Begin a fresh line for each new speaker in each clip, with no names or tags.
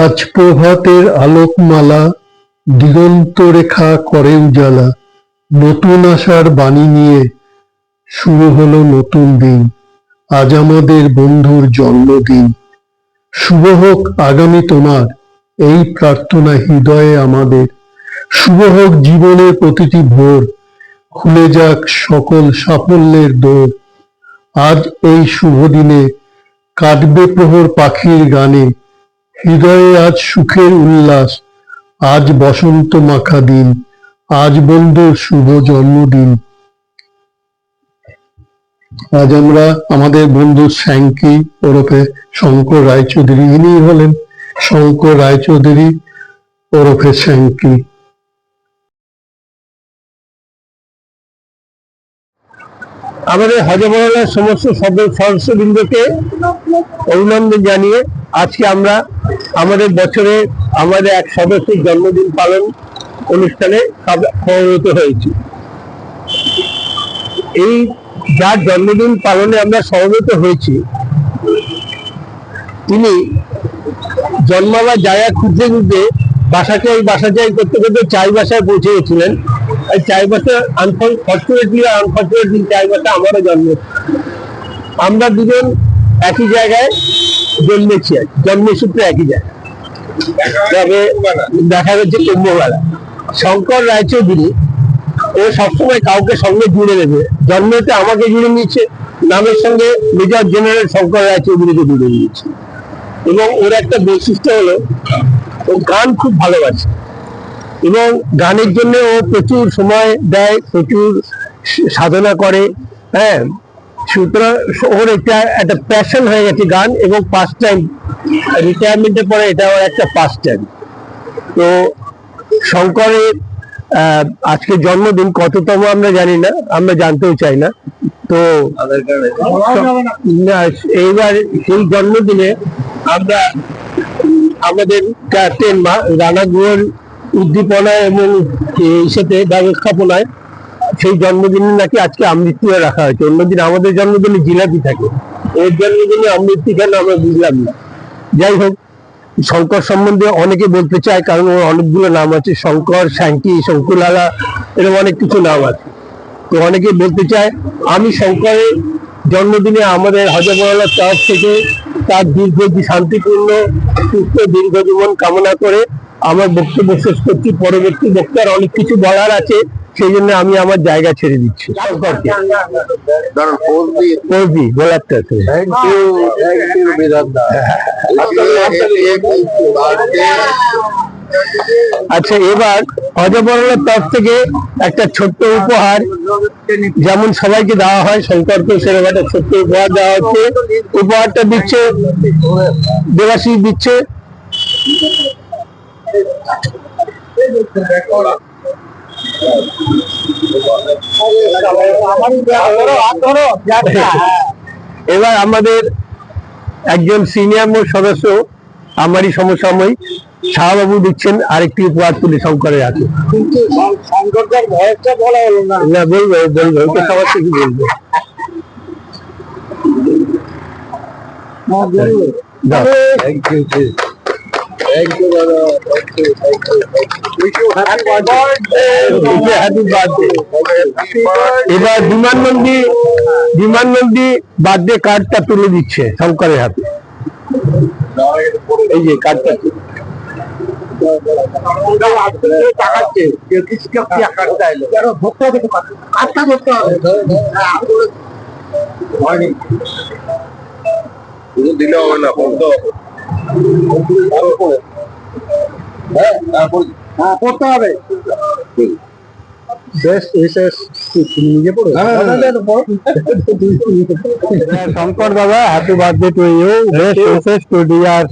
আজ প্রভাতের আলোকমালা দিগন্ত রেখা করে উজালা, নতুন আশার বাণী নিয়ে শুরু হলো নতুন দিন। আজ আমাদের বন্ধুর জন্মদিন। শুভ হোক আগামী তোমার, এই প্রার্থনা হৃদয়ে আমাদের। শুভ হোক জীবনের প্রতিটি ভোর, খুলে যাক সকল সাফল্যের দোর। আজ এই শুভ দিনে কাটবে প্রহর পাখির গানে, হৃদয়ে আজ সুখের উল্লাস। আজ বসন্ত মাখা দিন, আজ বন্ধুর শুভ জন্মদিন। আজ আমরা আমাদের বন্ধু শ্যাঙ্কি ওরফে শঙ্কর রায়চৌধুরী, ইনি হলেন শঙ্কর রায়চৌধুরী ওরফে শ্যাঙ্কি।
আমাদের হজবরলার সমস্ত সদস্যবৃন্দকে অভিনন্দন জানিয়ে আজকে আমরা আমাদের বছরে আমাদের এক সদস্যের জন্মদিন পালন অনুষ্ঠানে সমবেত হয়েছি। এই যার জন্মদিন পালনে আমরা সমবেত হয়েছি, তিনি জন্মাবার জায়গা খুঁজতে খুঁজতে বাসা চাই করতে করতে চাই বাসায় পৌঁছে গেছিলেন। চাই বাসা আনফর্চুনেটলি চাই বাসা আমারও জন্ম। আমরা দুজন একই জায়গায় জন্মেছি, জন্মসূত্রে একই জায়গায়, তবে দেখা গেছে কুম্ভমেলা। শঙ্কর রায়চৌধুরী ও সবসময় কাউকে সঙ্গে জুড়ে নেবে, জন্মতে আমাকে জুড়ে নিচ্ছে, নামের সঙ্গে মেজর জেনারেল শঙ্কর রায়চৌধুরীকে জুড়ে নিয়েছে। এবং ওর একটা বৈশিষ্ট্য হলো ও গান খুব ভালোবাসে এবং গানের জন্য ও প্রচুর সময় দেয়, প্রচুর সাধনা করে। হ্যাঁ, সুতরাং ওর একটা প্যাশন হয়ে গেছে গান, এবং পাস্ট টাইম। রিটায়ারমেন্টের পরে এটা ওর একটা পাস্ট টাইম। তো শঙ্করের আজকে জন্মদিন কততম আমরা জানি না, আমরা জানতেও চাই না। তো এইবার সেই জন্মদিনে আমরা আমাদের ক্যাপ্টেন রানাগুয়োর উদ্দীপনায় এবং সাথে ব্যবস্থাপনায় সেই জন্মদিনে নাকি আজকে আমৃত্যু রাখা হয়েছে। অন্যদিন আমাদের জন্মদিনে জিলাপি থাকে, ওর জন্মদিনে আমৃত্যু কেন আমরা বুঝলাম না। যাই হোক, শঙ্কর সম্বন্ধে অনেকে বলতে চায়, কারণ ওর অনেকগুলো নাম আছে, শঙ্কর, শ্যাঙ্কি, শঙ্কুলালা, এরকম অনেক কিছু নাম আছে। তো অনেকে বলতে চায়, আমি শঙ্করের জন্মদিনে আমাদের হজবরলার তরফ থেকে তার শান্তিপূর্ণ সুস্থ দীর্ঘ জীবন কামনা করে আমার বক্তব্য শেষ করছি। পরবর্তী বক্তার অনেক কিছু বলার আছে, সেই জন্য আমি আমার জায়গা ছেড়ে দিচ্ছি। আচ্ছা, এবার হজবরলার তরফ থেকে একটা ছোট্ট উপহার, যেমন সবাইকে দেওয়া হয়, শঙ্করকে সেরকম একটা ছোট্ট উপহার দেওয়া হচ্ছে। উপহারটা দিচ্ছে দেবাশিস দিচ্ছে। এবার আমাদের একজন সিনিয়র মোস্ট সদস্য, আমারই সমসাময়িক শাহবাবু দিচ্ছেন আরেকটি উপহার তুলে শঙ্করের হাতে। কিন্তু শঙ্করদার ভয়েসটা বলা হলো না। না, বলবো ওকে সবার থেকে বলবো। এবার বিমান নন্দী বার্থডে কার্ডটা তুলে দিচ্ছে শঙ্করের হাতে। এই যে কার্ডটা
দিলে হবে না,
পড়তে হবে। শঙ্কর দাদা, happy birthday to you. Best wishes to dear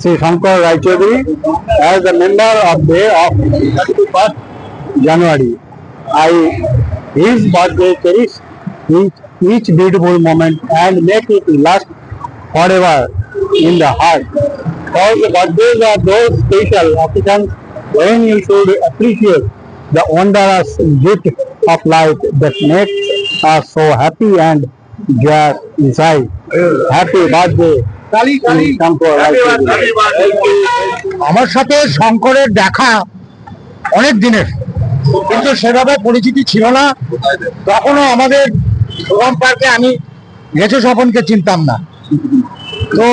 Sri Shankar Raichaudhuri as a member of Day of 31st January. His birthday cherish each beautiful moment and make it last forever in the heart. All the birthdays are those special occasions when you should appreciate the wondrous gift of life that makes us so happy and joyous inside. Happy birthday
আমার সাথে শঙ্করের দেখা অনেক দিনের, কিন্তু সেভাবে পরিচিতি ছিল না। তখনও আমাদের শুভম পার্কে আমি গেছো স্বপনকে চিনতাম না। তো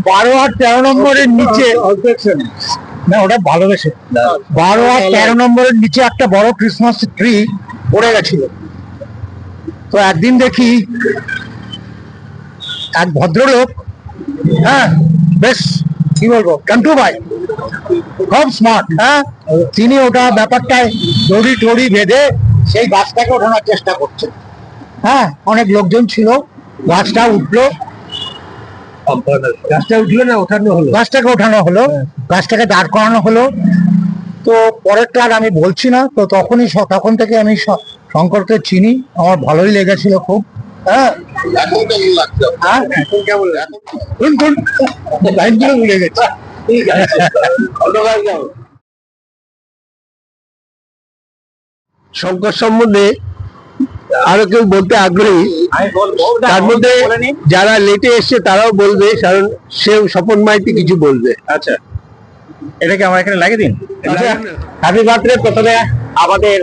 12 আর 13 নম্বরের নিচে, না ওটা ভালোবেসে, 12 আর 13 নম্বরের নিচে একটা বড় ক্রিসমাস ট্রি পড়ে গেছিল। তো একদিন দেখি এক ভদ্রলোক, হ্যাঁ বেশ কি বলবো, কান্টু ভাই, খুব স্মার্ট, হ্যাঁ, তিনি ওটা ব্যাপারটায় দড়ি টড়ি বেঁধে সেই গাছটাকে ওঠানোর চেষ্টা করছেন। হ্যাঁ, অনেক লোকজন ছিল, গাছটা উঠলো, গাছটাকে ওঠানো হলো, গাছটাকে দাঁড় করানো হলো। তো পরেরটা আর আমি বলছি না। তো তখন থেকে আমি শঙ্করকে চিনি, আমার ভালোই লেগেছিল খুব। হ্যাঁ, এখন কেমন লাইনগুলো ভুলে গেছে।
শঙ্কর সম্বন্ধে আরো কেউ বলতে আগ্রহী, তার মধ্যে যারা লেটে এসছে তারাও বলবে, কারণ সে স্বপন মাইতি কিছু বলবে।
আচ্ছা, এটাকে আমার এখানে লাগিয়ে দিন। হ্যাপি বার্থডে প্রথমে আমাদের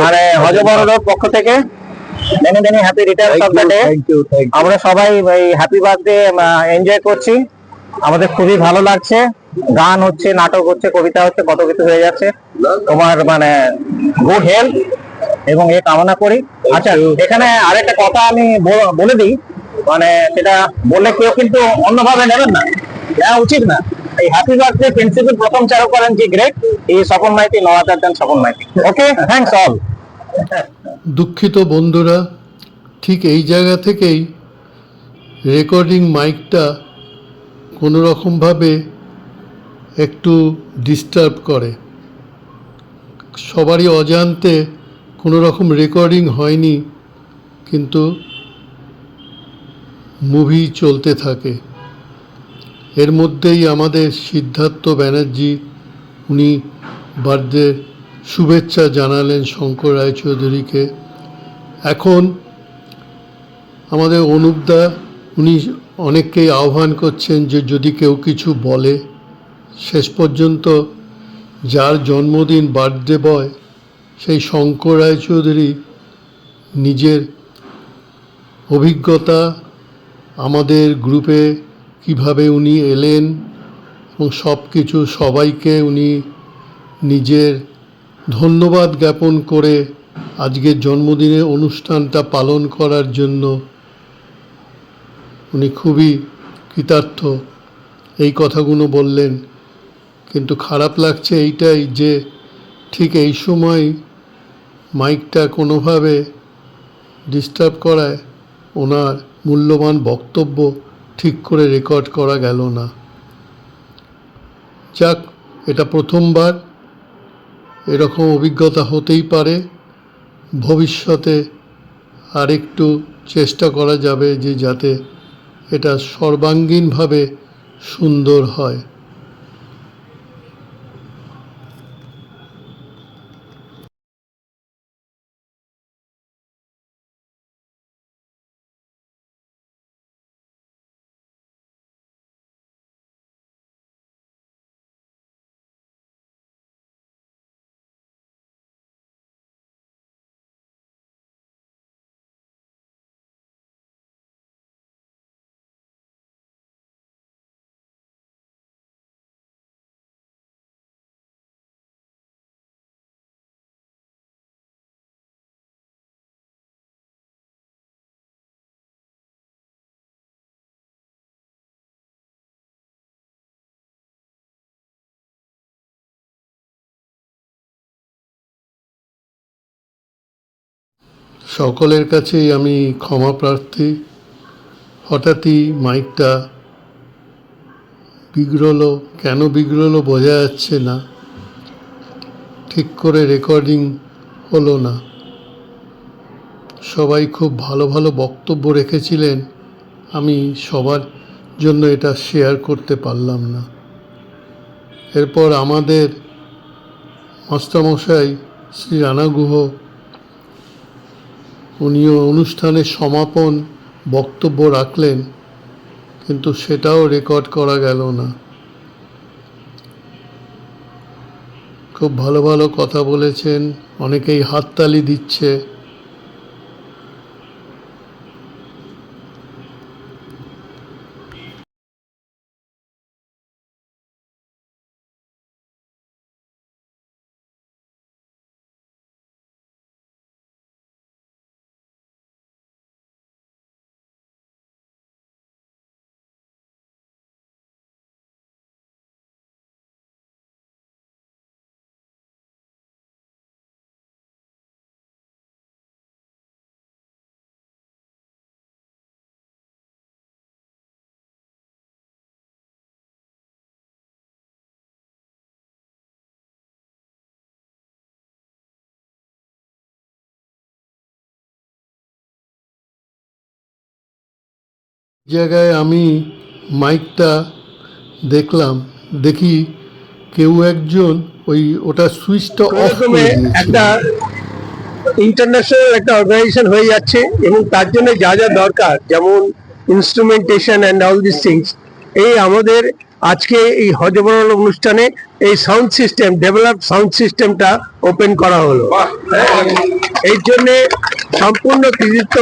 মানে হজবরণের পক্ষ থেকে many many happy Returns of the day. আমরা সবাই এই হ্যাপি বার্থডে এনজয় করছি, আমাদের খুবই ভালো লাগছে। গান হচ্ছে, নাটক হচ্ছে, কবিতা হচ্ছে, কত কিছু হয়ে যাচ্ছে। তোমার মানে গুড হেলথ এবং এ কামনা করি। আচ্ছা, এখানে আরেকটা কথা আমি বলে দিই, মানে সেটা বললে কেউ কিন্তু অন্যভাবে নেবেন না, দেওয়া উচিত না। এই হ্যাপি বার্থডে প্রিন্সিপাল প্রথম চালু করেন কি গ্রেট এই Swapan Maity, no other than Swapan Maity. Okay, thanks all.
দুঃখিত বন্ধুরা, ঠিক এই জায়গা থেকেই রেকর্ডিং মাইকটা কোনো রকমভাবে একটু ডিস্টার্ব করে। সবারই অজান্তে কোনো রকম রেকর্ডিং হয়নি, কিন্তু মুভি চলতে থাকে। এর মধ্যেই আমাদের সিদ্ধার্থ ব্যানার্জি, উনি বার্থডে শুভেচ্ছা জানালেন শঙ্কর রায়চৌধুরীকে। এখন আমাদের অনুপদা, উনি অনেককেই আহ্বান করছেন যে যদি কেউ কিছু বলে। শেষ পর্যন্ত যার জন্মদিন, বার্থডে বয়, সেই শঙ্কর রায়চৌধুরী নিজের অভিজ্ঞতা, আমাদের গ্রুপে কিভাবে উনি এলেন এবং সব কিছু সবাইকে উনি নিজের ধন্যবাদ জ্ঞাপন করে আজকের জন্মদিনের অনুষ্ঠানটা পালন করার জন্য উনি খুবই কৃতার্থ, এই কথাগুলো বললেন। কিন্তু খারাপ লাগছে এইটাই যে ঠিক এই সময় মাইকটা কোনোভাবে ডিস্টার্ব করায় ওনার মূল্যবান বক্তব্য ঠিক করে রেকর্ড করা গেল না। যাক, এটা প্রথমবার, এরকম অভিজ্ঞতা হতেই পারে। ভবিষ্যতে আরেকটু চেষ্টা করা যাবে যে যাতে এটা সর্বাঙ্গীনভাবে সুন্দর হয়। সকলের কাছেই আমি ক্ষমা প্রার্থী। হঠাৎই মাইকটা বিগড়লো, কেন বিগড়লো বোঝা যাচ্ছে না, ঠিক করে রেকর্ডিং হলো না। সবাই খুব ভালো ভালো বক্তব্য রেখেছিলেন, আমি সবার জন্য এটা শেয়ার করতে পারলাম না। এরপর আমাদের মাস্টারমশাই শ্রী রানা গুহ, উনিও অনুষ্ঠানের সমাপন বক্তব্য রাখলেন। কিন্তু সেটাও রেকর্ড করা গেল না। খুব ভালো ভালো কথা বলেছেন, অনেকেই হাততালি দিচ্ছে। জায়গায় আমি মাইকটা দেখলাম, দেখি কেউ একজন ওটা সুইচটা অফ
ক্রমে
করে দিয়েছিল।
একটা ইন্টারন্যাশনাল একটা অর্গানাইজেশন হয়ে যাচ্ছে এবং তার জন্য যা যা দরকার, যেমন instrumentation and all this things, এই আমাদের আজকে এই হজবরল অনুষ্ঠানে এই সাউন্ড সিস্টেম, ডেভেলপ সাউন্ড সিস্টেমটা ওপেন করা হলো। এই জন্য সম্পূর্ণ কৃতিত্ব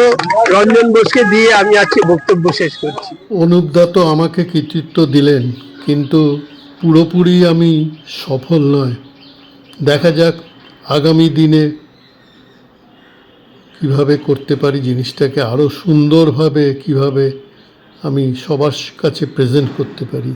রঞ্জন বোসকে দিয়ে আমি আজকে বক্তব্য শেষ করছি।
অনুপদা তো আমাকে কৃতিত্ব দিলেন, কিন্তু পুরোপুরি আমি সফল নয়। দেখা যাক আগামী দিনে কিভাবে করতে পারি জিনিসটাকে আরো সুন্দরভাবে, কিভাবে আমি সবার কাছে প্রেজেন্ট করতে পারি।